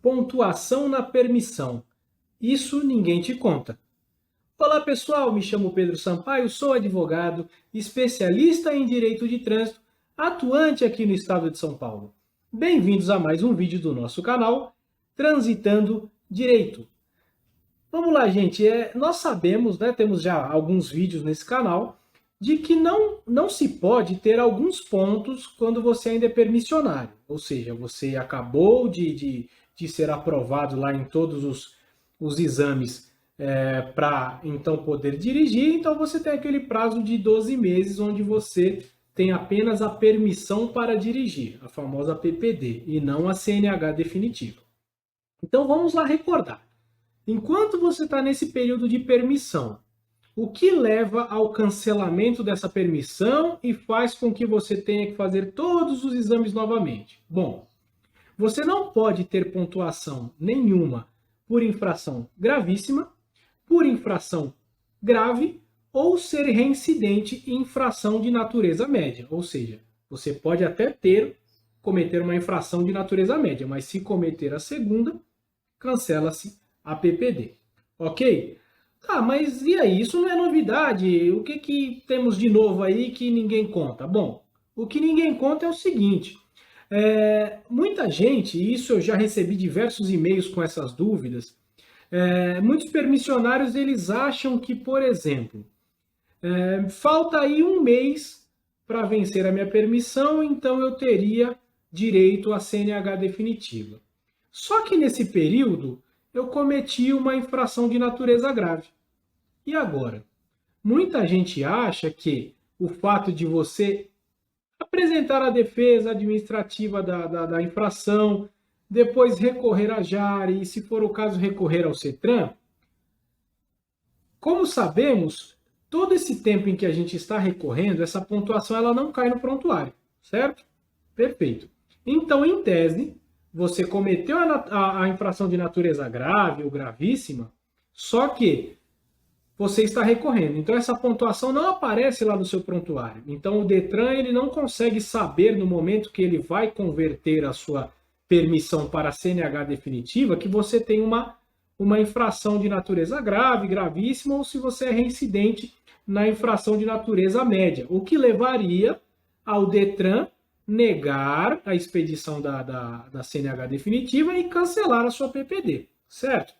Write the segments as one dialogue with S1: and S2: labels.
S1: Pontuação na permissão. Isso ninguém te conta. Olá pessoal, me chamo Pedro Sampaio, sou advogado, especialista em direito de trânsito, atuante aqui no estado de São Paulo. Bem-vindos a mais um vídeo do nosso canal, Transitando Direito. Vamos lá, gente. Nós sabemos, né, temos já alguns vídeos nesse canal, de que não se pode ter alguns pontos quando você ainda é permissionário. Ou seja, você acabou de ser aprovado lá em todos os exames para então poder dirigir, então você tem aquele prazo de 12 meses onde você tem apenas a permissão para dirigir, a famosa PPD, e não a CNH definitiva. Então vamos lá recordar. Enquanto você está nesse período de permissão, o que leva ao cancelamento dessa permissão e faz com que você tenha que fazer todos os exames novamente? Bom, você não pode ter pontuação nenhuma por infração gravíssima, por infração grave ou ser reincidente em infração de natureza média. Ou seja, você pode até cometer uma infração de natureza média, mas se cometer a segunda, cancela-se a PPD. Ok? Tá, mas e aí? Isso não é novidade? O que temos de novo aí que ninguém conta? Bom, o que ninguém conta é o seguinte. Muita gente, e isso eu já recebi diversos e-mails com essas dúvidas, muitos permissionários eles acham que, por exemplo, falta aí um mês para vencer a minha permissão, então eu teria direito à CNH definitiva. Só que nesse período eu cometi uma infração de natureza grave. E agora? Muita gente acha que o fato de você apresentar a defesa administrativa da infração, depois recorrer à JARE e, se for o caso, recorrer ao CETRAN, como sabemos, todo esse tempo em que a gente está recorrendo, essa pontuação ela não cai no prontuário, certo? Perfeito. Então, em tese, você cometeu a infração de natureza grave ou gravíssima, só que você está recorrendo. Então, essa pontuação não aparece lá no seu prontuário. Então, o Detran ele não consegue saber, no momento que ele vai converter a sua permissão para a CNH definitiva, que você tem uma infração de natureza grave, gravíssima, ou se você é reincidente na infração de natureza média, o que levaria ao Detran negar a expedição da CNH definitiva e cancelar a sua PPD, certo?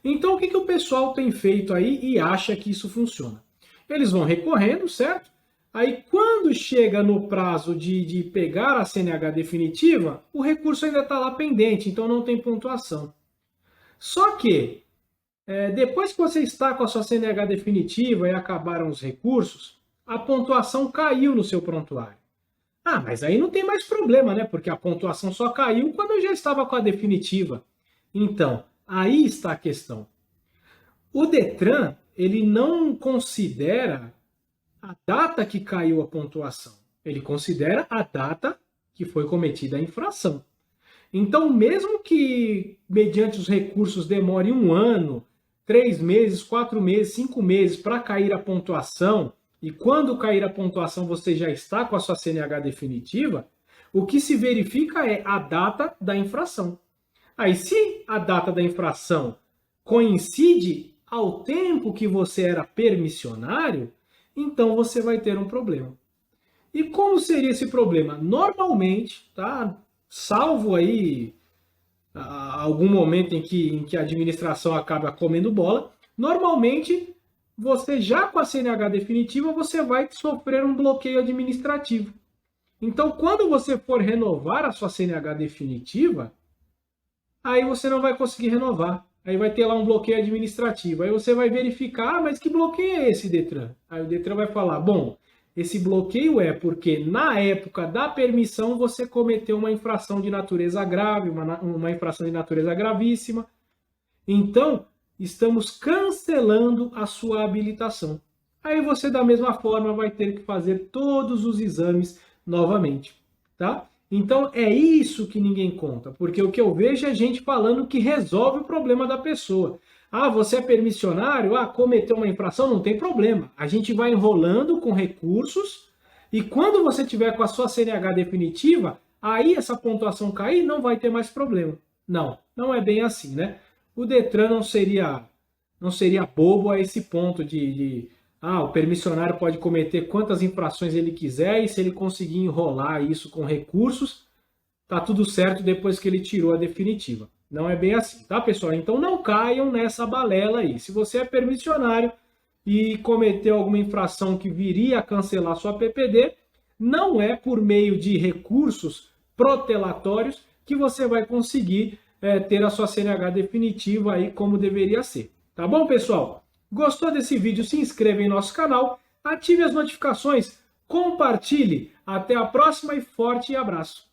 S1: Então, o que o pessoal tem feito aí e acha que isso funciona? Eles vão recorrendo, certo? Aí, quando chega no prazo de pegar a CNH definitiva, o recurso ainda está lá pendente, então não tem pontuação. Só que, depois que você está com a sua CNH definitiva e acabaram os recursos, a pontuação caiu no seu prontuário. Ah, mas aí não tem mais problema, né? Porque a pontuação só caiu quando eu já estava com a definitiva. Então, aí está a questão. O Detran, ele não considera a data que caiu a pontuação. Ele considera a data que foi cometida a infração. Então, mesmo que, mediante os recursos, demore 1 ano, 3 meses, 4 meses, 5 meses para cair a pontuação, e quando cair a pontuação você já está com a sua CNH definitiva, o que se verifica é a data da infração. Aí, se a data da infração coincide ao tempo que você era permissionário, então você vai ter um problema. E como seria esse problema? Normalmente, tá? Salvo aí algum momento em que a administração acaba comendo bola, normalmente você já com a CNH definitiva, você vai sofrer um bloqueio administrativo. Então, quando você for renovar a sua CNH definitiva, aí você não vai conseguir renovar. Aí vai ter lá um bloqueio administrativo. Aí você vai verificar, mas que bloqueio é esse, Detran? Aí o Detran vai falar, bom, esse bloqueio é porque na época da permissão você cometeu uma infração de natureza grave, uma infração de natureza gravíssima. Então, estamos cancelando a sua habilitação. Aí você, da mesma forma, vai ter que fazer todos os exames novamente, tá? Então, é isso que ninguém conta, porque o que eu vejo é gente falando que resolve o problema da pessoa. Ah, você é permissionário? Ah, cometeu uma infração? Não tem problema. A gente vai enrolando com recursos e quando você tiver com a sua CNH definitiva, aí essa pontuação cair, não vai ter mais problema. Não, não é bem assim, né? O Detran não seria bobo a esse ponto o permissionário pode cometer quantas infrações ele quiser e se ele conseguir enrolar isso com recursos, tá tudo certo depois que ele tirou a definitiva. Não é bem assim, tá, pessoal? Então não caiam nessa balela aí. Se você é permissionário e cometeu alguma infração que viria a cancelar sua PPD, não é por meio de recursos protelatórios que você vai conseguir ter a sua CNH definitiva aí como deveria ser. Tá bom, pessoal? Gostou desse vídeo? Se inscreva em nosso canal, ative as notificações, compartilhe. Até a próxima e forte abraço!